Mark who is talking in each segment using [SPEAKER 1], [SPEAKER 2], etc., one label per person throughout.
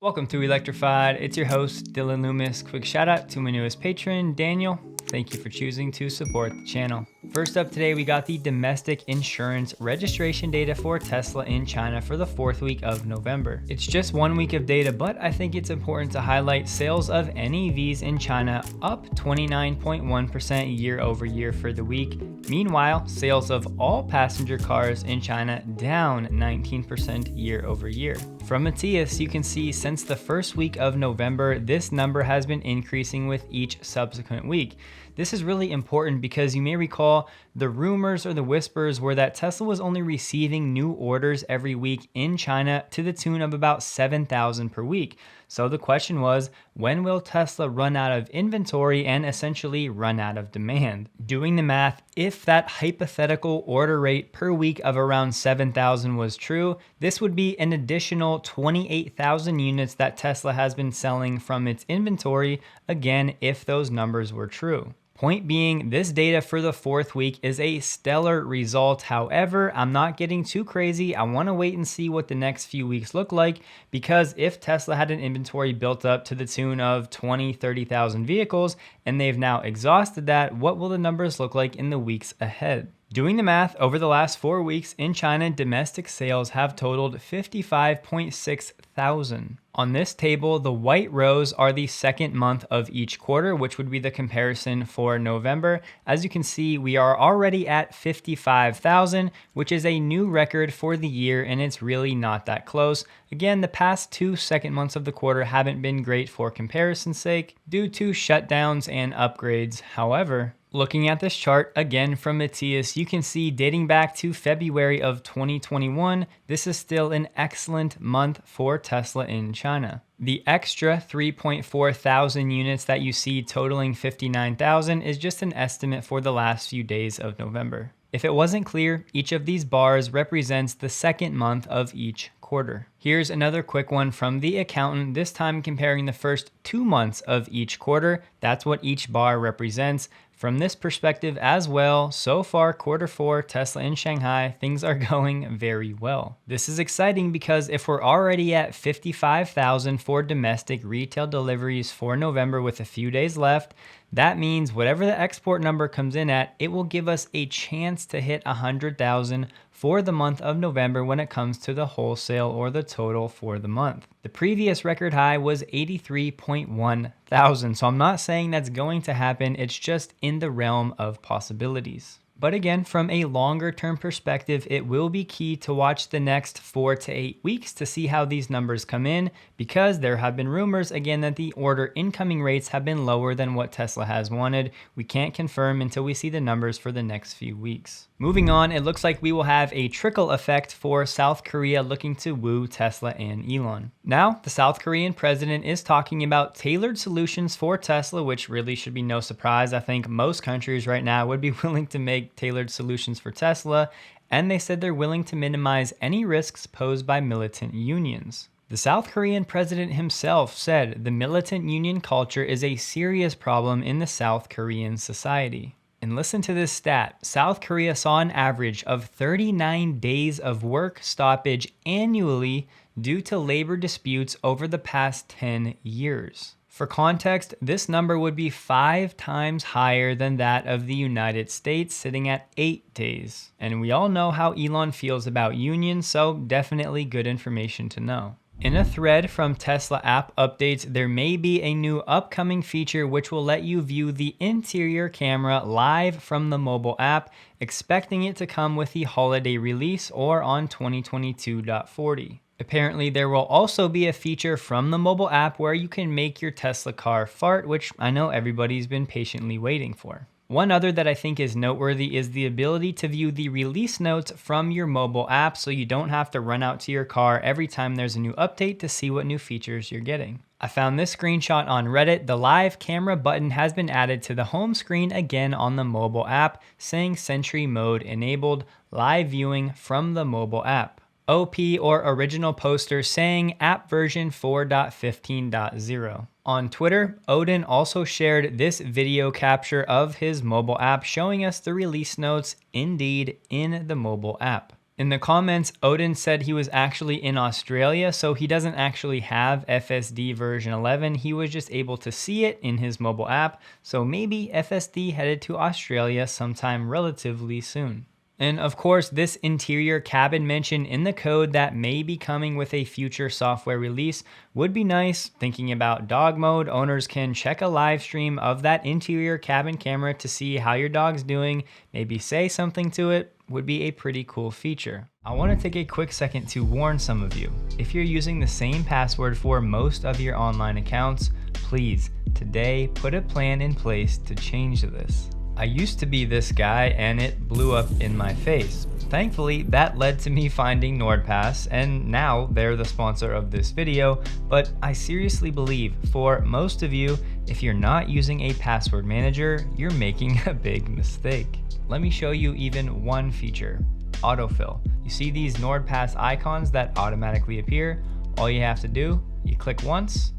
[SPEAKER 1] Welcome to Electrified. It's your host, Dylan Loomis. Quick shout out to my newest patron, Daniel. Thank you for choosing to support the channel. First up today, we got the domestic insurance registration data for Tesla in China for the 4th week of November. It's just 1 week of data, but I think it's important to highlight sales of NEVs in China up 29.1% year over year for the week. Meanwhile, sales of all passenger cars in China down 19% year over year. From Matthias, you can see since the first week of November, this number has been increasing with each subsequent week. This is really important because you may recall the rumors or the whispers were that Tesla was only receiving new orders every week in China to the tune of about 7,000 per week. So the question was, when will Tesla run out of inventory and essentially run out of demand? Doing the math, if that hypothetical order rate per week of around 7,000 was true, this would be an additional 28,000 units that Tesla has been selling from its inventory, again, if those numbers were true. Point being, this data for the 4th week is a stellar result. However, I'm not getting too crazy. I want to wait and see what the next few weeks look like, because if Tesla had an inventory built up to the tune of 30,000 vehicles and they've now exhausted that, what will the numbers look like in the weeks ahead? Doing the math, over the last 4 weeks in China, domestic sales have totaled 55.6 thousand. On this table, the white rows are the second month of each quarter, which would be the comparison for November. As you can see, we are already at 55,000, which is a new record for the year, and it's really not that close. Again, the past 2 second months of the quarter haven't been great for comparison's sake due to shutdowns and upgrades. However, looking at this chart again from Matthias, you can see dating back to February of 2021, this is still an excellent month for Tesla in China. The extra 3.4 thousand units that you see totaling 59,000 is just an estimate for the last few days of November. If it wasn't clear, each of these bars represents the second month of each quarter. Here's another quick one from the accountant, this time comparing the first 2 months of each quarter. That's what each bar represents. From this perspective as well, so far Q4 Tesla in Shanghai, things are going very well. This is exciting because if we're already at 55,000 for domestic retail deliveries for November with a few days left, that means whatever the export number comes in at, it will give us a chance to hit 100,000 for the month of November when it comes to the wholesale or the total for the month. The previous record high was 83.1 thousand, so I'm not saying that's going to happen, it's just in the realm of possibilities. But again, from a longer term perspective, it will be key to watch the next 4 to 8 weeks to see how these numbers come in, because there have been rumors again that the order incoming rates have been lower than what Tesla has wanted. We can't confirm until we see the numbers for the next few weeks. Moving on, it looks like we will have a trickle effect for South Korea looking to woo Tesla and Elon. Now, the South Korean president is talking about tailored solutions for Tesla, which really should be no surprise. I think most countries right now would be willing to make tailored solutions for Tesla, and they said they're willing to minimize any risks posed by militant unions. The South Korean president himself said the militant union culture is a serious problem in the South Korean society. And listen to this stat. South Korea saw an average of 39 days of work stoppage annually due to labor disputes over the past 10 years. For context, this number would be 5 times higher than that of the United States, sitting at 8 days. And we all know how Elon feels about unions, so definitely good information to know. In a thread from Tesla app updates, there may be a new upcoming feature which will let you view the interior camera live from the mobile app, expecting it to come with the holiday release or on 2022.40. Apparently, there will also be a feature from the mobile app where you can make your Tesla car fart, which I know everybody's been patiently waiting for. One other that I think is noteworthy is the ability to view the release notes from your mobile app, so you don't have to run out to your car every time there's a new update to see what new features you're getting. I found this screenshot on Reddit. The live camera button has been added to the home screen again on the mobile app, saying Sentry Mode enabled, live viewing from the mobile app. OP or original poster saying app version 4.15.0. On Twitter, Odin also shared this video capture of his mobile app showing us the release notes indeed in the mobile app. In the comments, Odin said he was actually in Australia, so he doesn't actually have FSD version 11. He was just able to see it in his mobile app, so maybe FSD headed to Australia sometime relatively soon. And of course, this interior cabin mentioned in the code that may be coming with a future software release would be nice. Thinking about dog mode, owners can check a live stream of that interior cabin camera to see how your dog's doing, maybe say something to it. Would be a pretty cool feature. I want to take a quick second to warn some of you. If you're using the same password for most of your online accounts, please, today, put a plan in place to change this. I used to be this guy and it blew up in my face. Thankfully, that led to me finding NordPass, and now they're the sponsor of this video, but I seriously believe for most of you, if you're not using a password manager, you're making a big mistake. Let me show you even one feature, autofill. You see these NordPass icons that automatically appear? All you have to do, you click once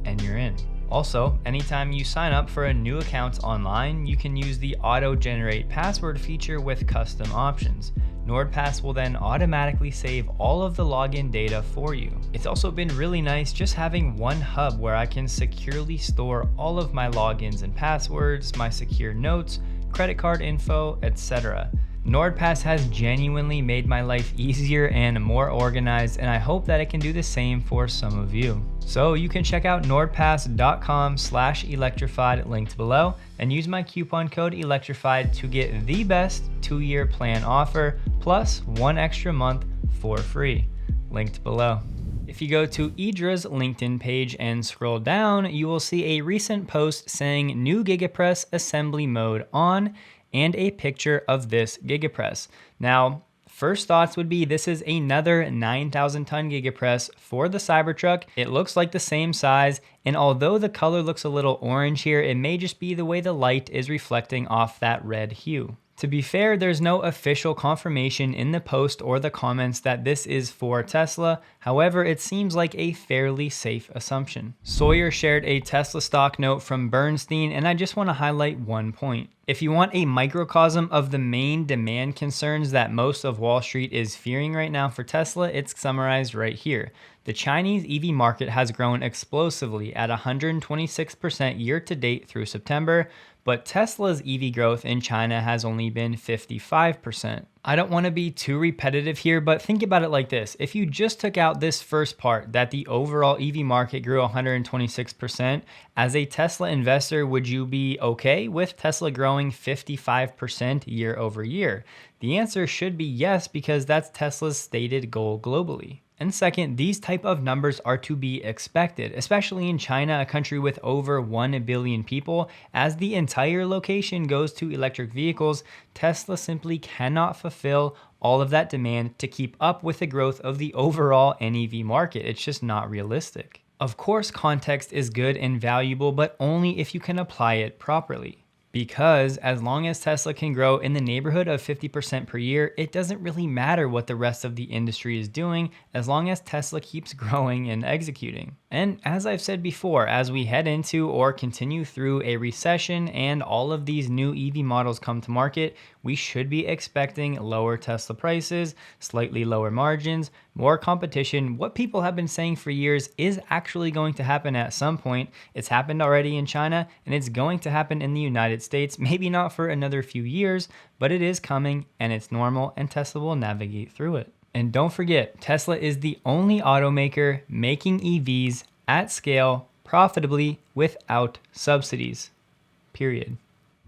[SPEAKER 1] and you're in. Also, anytime you sign up for a new account online, you can use the auto-generate password feature with custom options. NordPass will then automatically save all of the login data for you. It's also been really nice just having one hub where I can securely store all of my logins and passwords, my secure notes, credit card info, etc. NordPass has genuinely made my life easier and more organized, and I hope that it can do the same for some of you. So you can check out nordpass.com/electrified linked below and use my coupon code electrified to get the best 2-year plan offer plus 1 extra month for free, linked below. If you go to Idra's LinkedIn page and scroll down, you will see a recent post saying new Gigapress assembly mode on and a picture of this Gigapress. Now, first thoughts would be this is another 9,000 ton Gigapress for the Cybertruck. It looks like the same size, and although the color looks a little orange here, it may just be the way the light is reflecting off that red hue. To be fair, there's no official confirmation in the post or the comments that this is for Tesla. However, it seems like a fairly safe assumption. Sawyer shared a Tesla stock note from Bernstein, and I just want to highlight one point. If you want a microcosm of the main demand concerns that most of Wall Street is fearing right now for Tesla, it's summarized right here. The Chinese EV market has grown explosively at 126% year to date through September, but Tesla's EV growth in China has only been 55%. I don't want to be too repetitive here, but think about it like this. If you just took out this first part, that the overall EV market grew 126%, as a Tesla investor, would you be okay with Tesla growing 55% year over year? The answer should be yes, because that's Tesla's stated goal globally. And second, these type of numbers are to be expected, especially in China, a country with over 1 billion people. As the entire location goes to electric vehicles, Tesla simply cannot fulfill all of that demand to keep up with the growth of the overall NEV market. It's just not realistic. Of course, context is good and valuable, but only if you can apply it properly. Because as long as Tesla can grow in the neighborhood of 50% per year, it doesn't really matter what the rest of the industry is doing as long as Tesla keeps growing and executing. And as I've said before, as we head into or continue through a recession and all of these new EV models come to market, we should be expecting lower Tesla prices, slightly lower margins, more competition. What people have been saying for years is actually going to happen at some point. It's happened already in China, and it's going to happen in the United States. Maybe not for another few years, but it is coming and it's normal, and Tesla will navigate through it. And don't forget, Tesla is the only automaker making EVs at scale profitably without subsidies, period.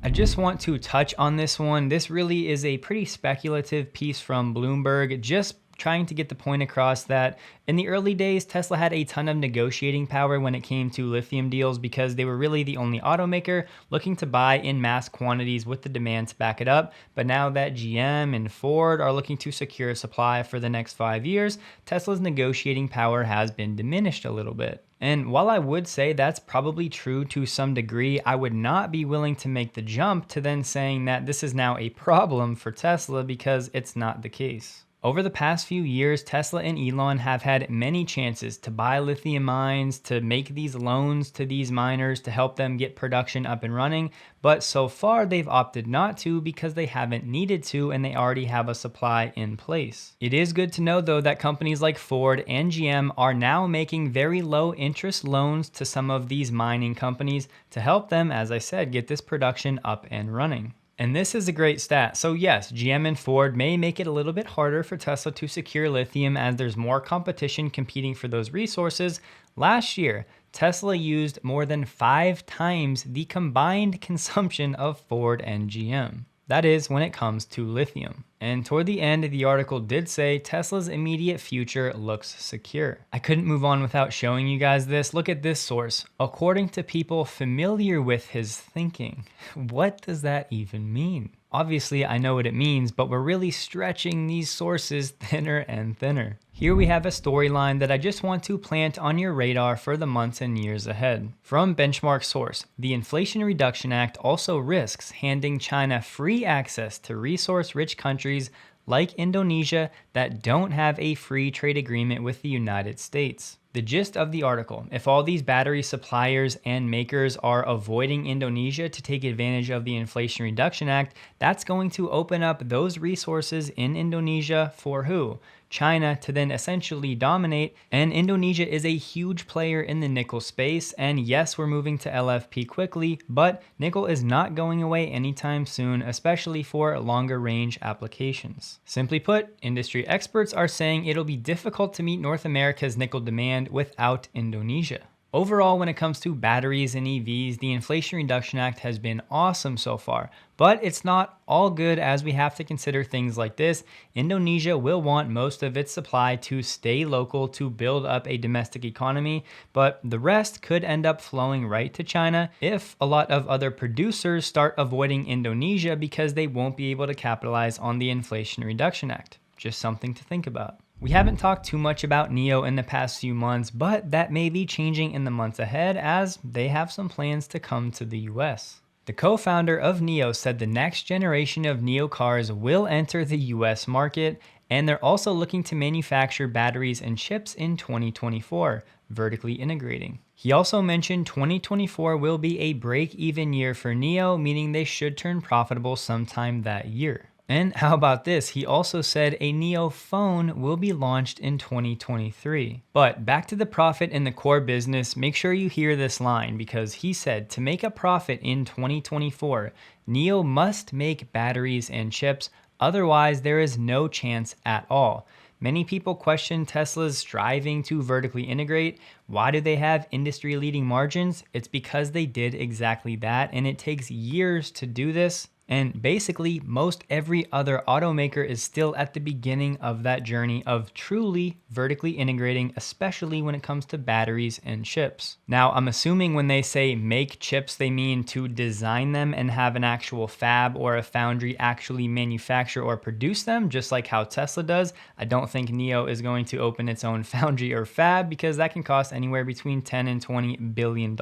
[SPEAKER 1] I just want to touch on this one. This really is a pretty speculative piece from Bloomberg, just trying to get the point across that in the early days, Tesla had a ton of negotiating power when it came to lithium deals because they were really the only automaker looking to buy in mass quantities with the demand to back it up. But now that GM and Ford are looking to secure supply for the next 5 years, Tesla's negotiating power has been diminished a little bit. And while I would say that's probably true to some degree, I would not be willing to make the jump to then saying that this is now a problem for Tesla, because it's not the case. Over the past few years, Tesla and Elon have had many chances to buy lithium mines, to make these loans to these miners to help them get production up and running, but so far they've opted not to because they haven't needed to and they already have a supply in place. It is good to know though that companies like Ford and GM are now making very low interest loans to some of these mining companies to help them, as I said, get this production up and running. And this is a great stat. So yes, GM and Ford may make it a little bit harder for Tesla to secure lithium as there's more competition competing for those resources. Last year, Tesla used more than 5 times the combined consumption of Ford and GM. That is when it comes to lithium. And toward the end, the article did say Tesla's immediate future looks secure. I couldn't move on without showing you guys this. Look at this source. According to people familiar with his thinking. What does that even mean? Obviously, I know what it means, but we're really stretching these sources thinner and thinner. Here we have a storyline that I just want to plant on your radar for the months and years ahead. From Benchmark Source, the Inflation Reduction Act also risks handing China free access to resource-rich countries like Indonesia that don't have a free trade agreement with the United States. The gist of the article: if all these battery suppliers and makers are avoiding Indonesia to take advantage of the Inflation Reduction Act, that's going to open up those resources in Indonesia for who? China to then essentially dominate, and Indonesia is a huge player in the nickel space, and yes, we're moving to LFP quickly, but nickel is not going away anytime soon, especially for longer range applications. Simply put, industry experts are saying it'll be difficult to meet North America's nickel demand without Indonesia. Overall, when it comes to batteries and EVs, the Inflation Reduction Act has been awesome so far, but it's not all good as we have to consider things like this. Indonesia will want most of its supply to stay local to build up a domestic economy, but the rest could end up flowing right to China if a lot of other producers start avoiding Indonesia because they won't be able to capitalize on the Inflation Reduction Act. Just something to think about. We haven't talked too much about NIO in the past few months, but that may be changing in the months ahead as they have some plans to come to the US. The co-founder of NIO said the next generation of NIO cars will enter the US market, and they're also looking to manufacture batteries and chips in 2024, vertically integrating. He also mentioned 2024 will be a break-even year for NIO, meaning they should turn profitable sometime that year. And how about this? He also said a NIO phone will be launched in 2023. But back to the profit in the core business, make sure you hear this line because he said to make a profit in 2024, NIO must make batteries and chips, otherwise there is no chance at all. Many people question Tesla's striving to vertically integrate. Why do they have industry-leading margins? It's because they did exactly that, and it takes years to do this. And basically, most every other automaker is still at the beginning of that journey of truly vertically integrating, especially when it comes to batteries and chips. Now, I'm assuming when they say make chips, they mean to design them and have an actual fab or a foundry actually manufacture or produce them, just like how Tesla does. I don't think NIO is going to open its own foundry or fab because that can cost anywhere between $10 and $20 billion.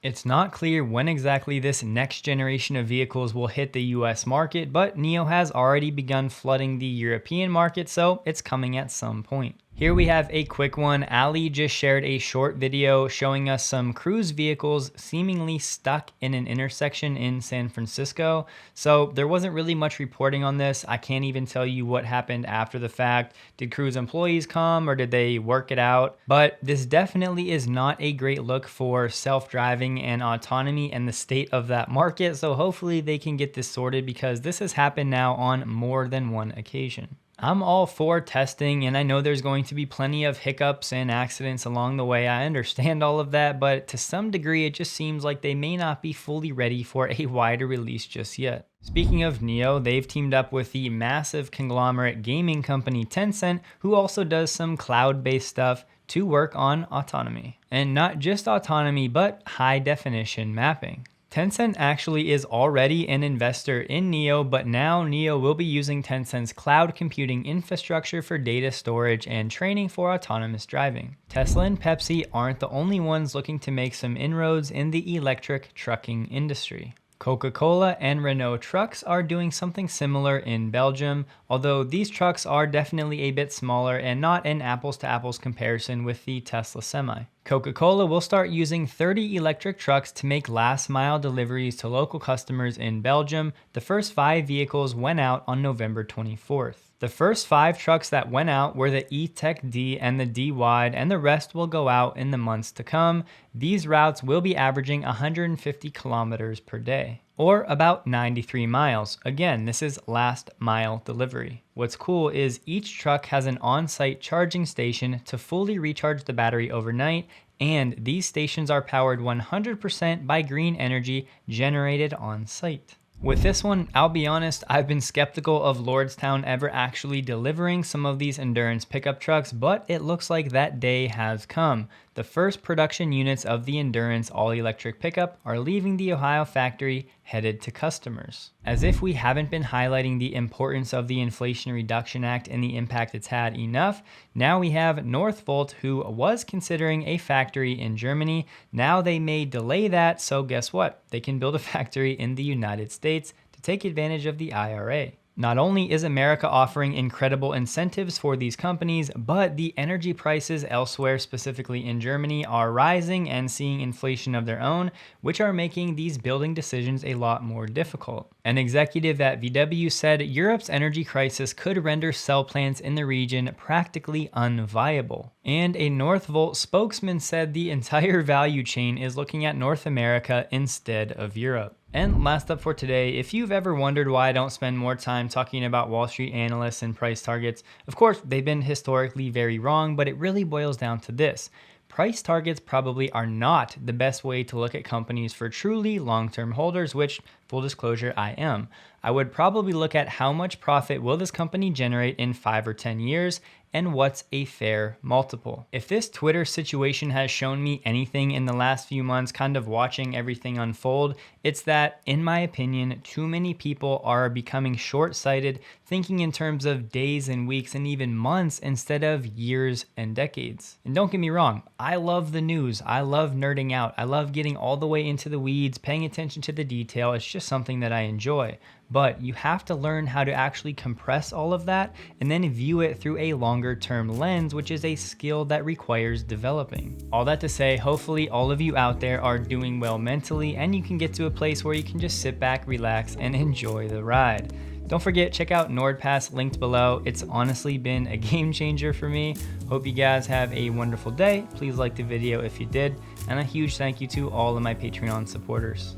[SPEAKER 1] It's not clear when exactly this next generation of vehicles will hit the US market, but NIO has already begun flooding the European market, so it's coming at some point. Here we have a quick one. Ali just shared a short video showing us some cruise vehicles seemingly stuck in an intersection in San Francisco. So there wasn't really much reporting on this. I can't even tell you what happened after the fact. Did cruise employees come or did they work it out? But this definitely is not a great look for self-driving and autonomy and the state of that market. So hopefully they can get this sorted because this has happened now on more than one occasion. I'm all for testing, and I know there's going to be plenty of hiccups and accidents along the way. I understand all of that, but to some degree, it just seems like they may not be fully ready for a wider release just yet. Speaking of NIO, they've teamed up with the massive conglomerate gaming company Tencent, who also does some cloud-based stuff to work on autonomy. And not just autonomy, but high-definition mapping. Tencent actually is already an investor in NIO, but now NIO will be using Tencent's cloud computing infrastructure for data storage and training for autonomous driving. Tesla and Pepsi aren't the only ones looking to make some inroads in the electric trucking industry. Coca-Cola and Renault Trucks are doing something similar in Belgium, although these trucks are definitely a bit smaller and not an apples-to-apples comparison with the Tesla Semi. Coca-Cola will start using 30 electric trucks to make last-mile deliveries to local customers in Belgium. The first 5 vehicles went out on November 24th. The first 5 trucks that went out were the E-Tech D and the D-Wide, and the rest will go out in the months to come. These routes will be averaging 150 kilometers per day, or about 93 miles. Again, this is last mile delivery. What's cool is each truck has an on-site charging station to fully recharge the battery overnight, and these stations are powered 100% by green energy generated on site. With this one, I'll be honest, I've been skeptical of Lordstown ever actually delivering some of these endurance pickup trucks, but it looks like that day has come. The first production units of the Endurance all-electric pickup are leaving the Ohio factory headed to customers. As if we haven't been highlighting the importance of the Inflation Reduction Act and the impact it's had enough, now we have Northvolt, who was considering a factory in Germany. Now they may delay that, so guess what? They can build a factory in the United States to take advantage of the IRA. Not only is America offering incredible incentives for these companies, but the energy prices elsewhere, specifically in Germany, are rising and seeing inflation of their own, which are making these building decisions a lot more difficult. An executive at VW said Europe's energy crisis could render cell plants in the region practically unviable. And a Northvolt spokesman said the entire value chain is looking at North America instead of Europe. And last up for today, if you've ever wondered why I don't spend more time talking about Wall Street analysts and price targets, of course, they've been historically very wrong, but it really boils down to this. Price targets probably are not the best way to look at companies for truly long-term holders, which, full disclosure, I am. I would probably look at how much profit will this company generate in 5 or 10 years, and what's a fair multiple. If this Twitter situation has shown me anything in the last few months, kind of watching everything unfold, it's that, in my opinion, too many people are becoming short-sighted, thinking in terms of days and weeks and even months instead of years and decades. And don't get me wrong, I love the news. I love nerding out. I love getting all the way into the weeds, paying attention to the detail. It's just something that I enjoy. But you have to learn how to actually compress all of that and then view it through a longer term lens, which is a skill that requires developing. All that to say, hopefully all of you out there are doing well mentally and you can get to a place where you can just sit back, relax, and enjoy the ride. Don't forget, check out NordPass linked below. It's honestly been a game changer for me. Hope you guys have a wonderful day. Please like the video if you did, and a huge thank you to all of my Patreon supporters.